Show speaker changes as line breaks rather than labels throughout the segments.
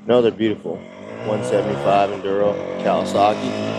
Another beautiful 175 Enduro Kawasaki.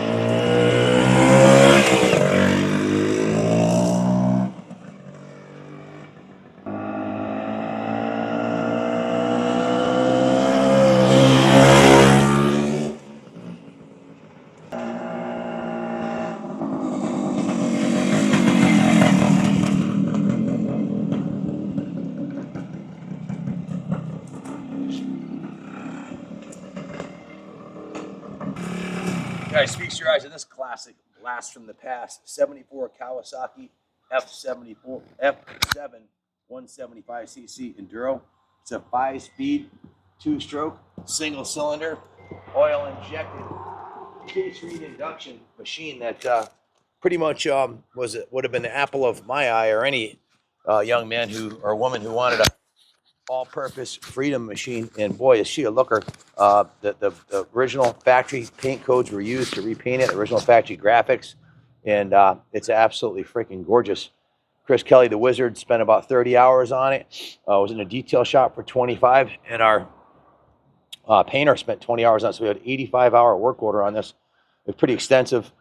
Guys, feast your eyes on this classic blast from the past 74 Kawasaki F7 175cc Enduro. It's a 5-speed, 2-stroke, single cylinder, oil injected case reed induction machine that pretty much would have been the apple of my eye, or any young man or woman who wanted a all-purpose freedom machine. And boy, is she a looker. The original factory paint codes were used to repaint it, original factory graphics, and it's absolutely freaking gorgeous. Chris Kelly, the wizard, spent about 30 hours on it. Was in a detail shop for 25, and our painter spent 20 hours on it. So we had an 85-hour work order on this. It's pretty extensive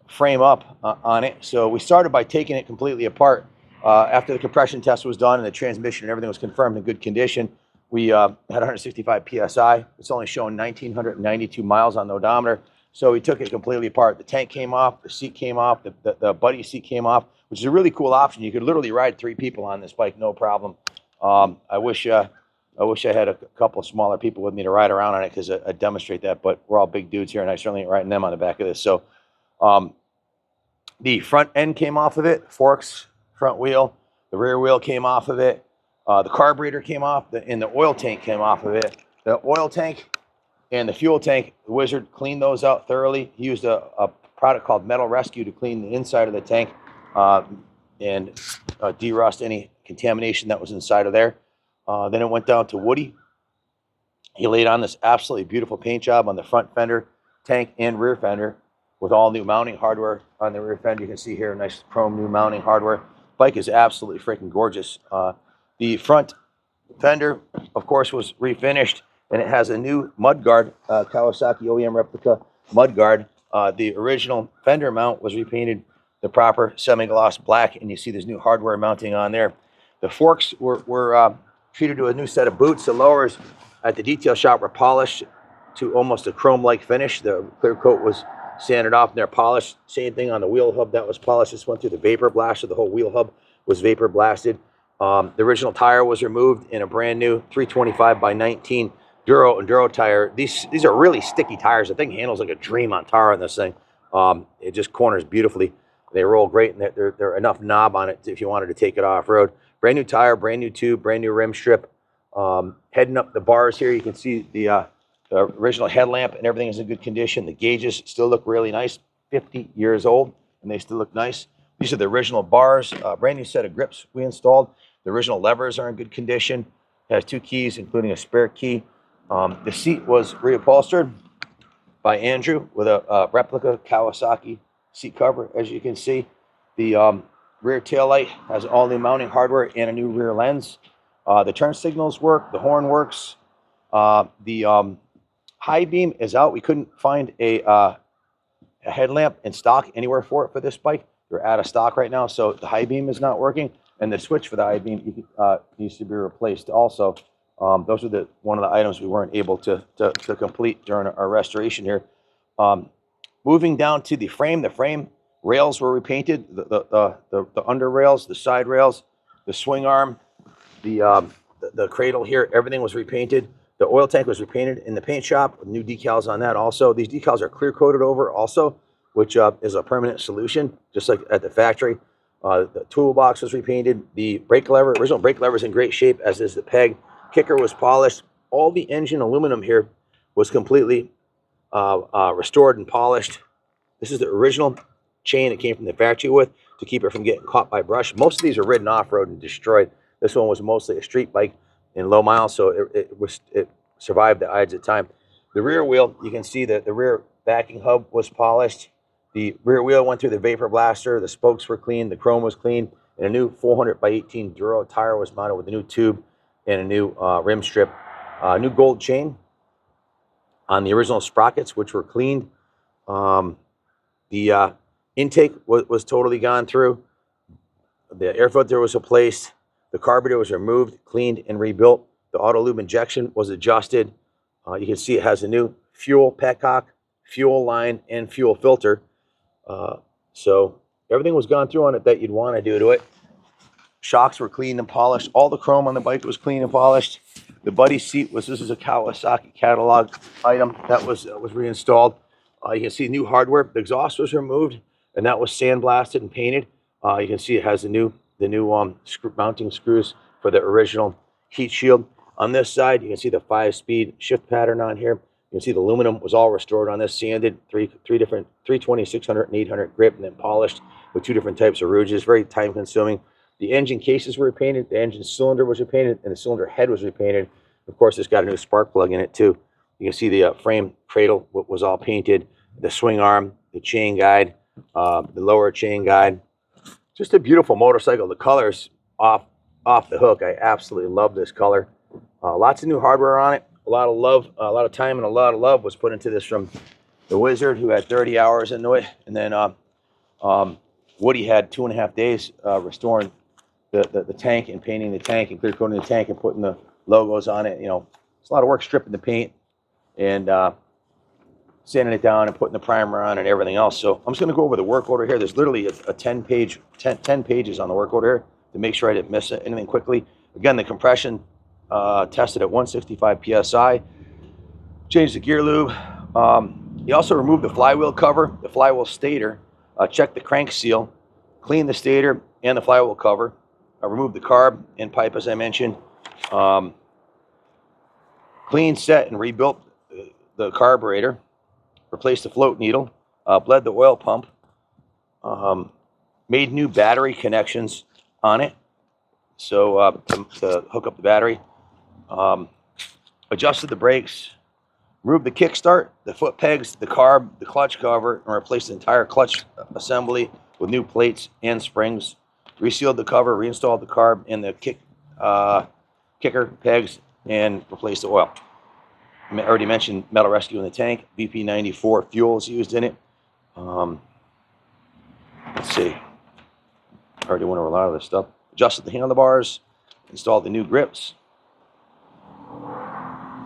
frame up on it. So we started by taking it completely apart. After the compression test was done and the transmission and everything was confirmed in good condition, we had 165 PSI. It's only showing 1,992 miles on the odometer. So we took it completely apart. The tank came off, the seat came off, the buddy seat came off, which is a really cool option. You could literally ride 3 people on this bike, no problem. I wish I had a couple of smaller people with me to ride around on it, because I demonstrate that, but we're all big dudes here, and I certainly ain't riding them on the back of this. So the front end came off of it, forks, front wheel. The rear wheel came off of it. The carburetor came off, and the oil tank came off of it. The oil tank and the fuel tank, the wizard cleaned those out thoroughly. He used a product called Metal Rescue to clean the inside of the tank and de-rust any contamination that was inside of there. Then it went down to Woody. He laid on this absolutely beautiful paint job on the front fender, tank, and rear fender, with all new mounting hardware on the rear fender. You can see here, nice chrome new mounting hardware. Bike is absolutely freaking gorgeous. The front fender, of course, was refinished, and it has a new mudguard, Kawasaki OEM replica mudguard. The original fender mount was repainted the proper semi-gloss black, and you see this new hardware mounting on there. The forks were treated to a new set of boots. The lowers at the detail shop were polished to almost a chrome-like finish. The clear coat was sanded off and they're polished. Same thing on the wheel hub, that was polished. This went through the vapor blaster. The whole wheel hub was vapor blasted. The original tire was removed in a brand new 325 by 19 Enduro tire. These are really sticky tires. The thing handles like a dream on tar on this thing. It just corners beautifully. They roll great, and they're enough knob on it if you wanted to take it off-road. Brand new tire, brand new tube, brand new rim strip. Heading up the bars here, you can see the original headlamp and everything is in good condition. The gauges still look really nice, 50 years old, and they still look nice. These are the original bars, brand new set of grips we installed. The original levers are in good condition. It has 2 keys, including a spare key. The seat was reupholstered by Andrew with a replica Kawasaki seat cover, as you can see. The rear taillight has all new mounting hardware and a new rear lens. The turn signals work, the horn works. The high beam is out. We couldn't find a headlamp in stock anywhere for it for this bike. They're out of stock right now, so the high beam is not working, and the switch for the high beam needs to be replaced also. Those are one of the items we weren't able to complete during our restoration here. Moving down to the frame rails were repainted. The under rails, the side rails, the swing arm, the cradle here, everything was repainted. The oil tank was repainted in the paint shop with new decals on that also. These decals are clear coated over also, which is a permanent solution, just like at the factory. The toolbox was repainted. The brake lever, original brake lever, is in great shape, as is the peg. Kicker was polished. All the engine aluminum here was completely restored and polished. This is the original chain it came from the factory with, to keep it from getting caught by brush. Most of these are ridden off-road and destroyed. This one was mostly a street bike in low miles, so it survived the ides of time. The rear wheel, you can see that the rear backing hub was polished. The rear wheel went through the vapor blaster. The spokes were clean. The chrome was clean. And a new 400 by 18 Duro tire was mounted with a new tube and a new rim strip. New gold chain. on the original sprockets, which were cleaned. The intake was totally gone through. The air filter was replaced. The carburetor was removed, cleaned, and rebuilt. The auto lube injection was adjusted. You can see it has a new fuel petcock, fuel line, and fuel filter. So everything was gone through on it that you'd want to do to it. Shocks were cleaned and polished. All the chrome on the bike was clean and polished. The buddy seat this is a Kawasaki catalog item that was reinstalled. You can see new hardware. The exhaust was removed, and that was sandblasted and painted. You can see it has the new mounting screws for the original heat shield. On this side, you can see the 5-speed shift pattern on here. You can see the aluminum was all restored on this, sanded, three different 320, 600, and 800 grip, and then polished with 2 different types of rouges. Very time consuming. The engine cases were repainted, the engine cylinder was repainted, and the cylinder head was repainted. Of course, it's got a new spark plug in it too. You can see the frame cradle was all painted, the swing arm, the chain guide, the lower chain guide. Just a beautiful motorcycle. The color's off the hook. I absolutely love this color. Lots of new hardware on it. A lot of love, a lot of time, and a lot of love was put into this from the Wizard, who had 30 hours into it, and then Woody had 2.5 days restoring the tank and painting the tank and clear coating the tank and putting the logos on it. You know, it's a lot of work stripping the paint and sanding it down and putting the primer on and everything else. So I'm just going to go over the work order here. There's literally a 10 pages on the work order here to make sure I didn't miss anything quickly. Again, the compression tested at 165 psi. Changed the gear lube. He also removed the flywheel cover, the flywheel stator, checked the crank seal, cleaned the stator and the flywheel cover. Removed the carb and pipe, as I mentioned. Cleaned, set, and rebuilt the carburetor. Replaced the float needle. Bled the oil pump. Made new battery connections on it, so to hook up the battery. Adjusted the brakes. Removed the kickstart, the foot pegs, the carb, the clutch cover, and replaced the entire clutch assembly with new plates and springs. Resealed the cover, reinstalled the carb and the kicker pegs, and replaced the oil. I already mentioned metal rescue in the tank. BP94 fuel is used in it. Let's see. I already went over a lot of this stuff. Adjusted the handlebars, installed the new grips.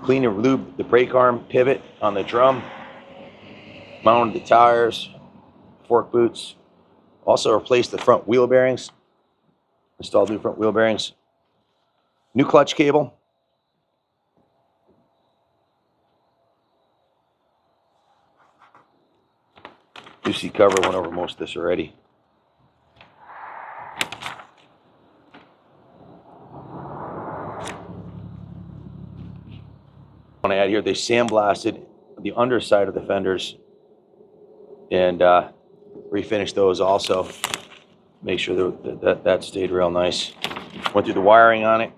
Cleaned and lubed the brake arm pivot on the drum. Mounted the tires, fork boots. Also replaced the front wheel bearings. Installed new front wheel bearings. New clutch cable. New seat cover, went over most of this already. I want to add here, they sandblasted the underside of the fenders and refinished those also. Make sure that stayed real nice. Went through the wiring on it,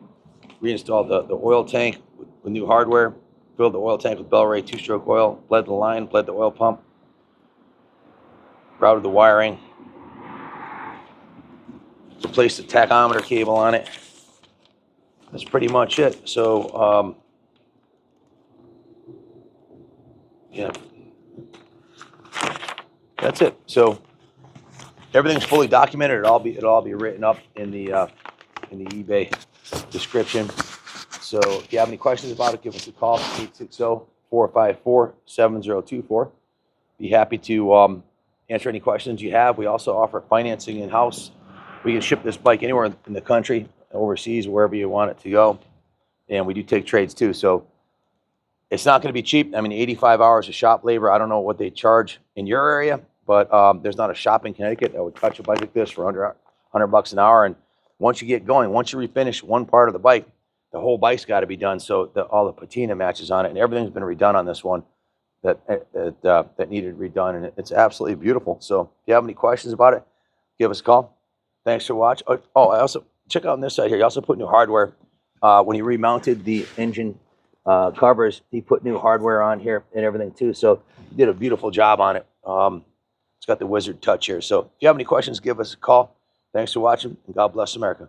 reinstalled the oil tank with new hardware, filled the oil tank with Bel-Ray 2-stroke oil, bled the line, bled the oil pump, routed the wiring, replaced the tachometer cable on it. That's pretty much it. So, yeah, that's it. So everything's fully documented. It'll all be written up in the eBay description. So if you have any questions about it, give us a call, 860-454-7024. Be happy to answer any questions you have. We also offer financing in-house. We can ship this bike anywhere in the country, overseas, wherever you want it to go. And we do take trades too. So it's not going to be cheap. I mean, 85 hours of shop labor. I don't know what they charge in your area, but there's not a shop in Connecticut that would touch a bike like this for under $100 an hour. And once you get going, once you refinish one part of the bike, the whole bike's got to be done. So all the patina matches on it, and everything's been redone on this one that needed redone, and it's absolutely beautiful. So if you have any questions about it, give us a call. Thanks for watching. Oh, I also check out on this side here. He also put new hardware when he remounted the engine covers. He put new hardware on here and everything too. So he did a beautiful job on it. It's got the Wizard touch here. So if you have any questions, give us a call. Thanks for watching, and God bless America.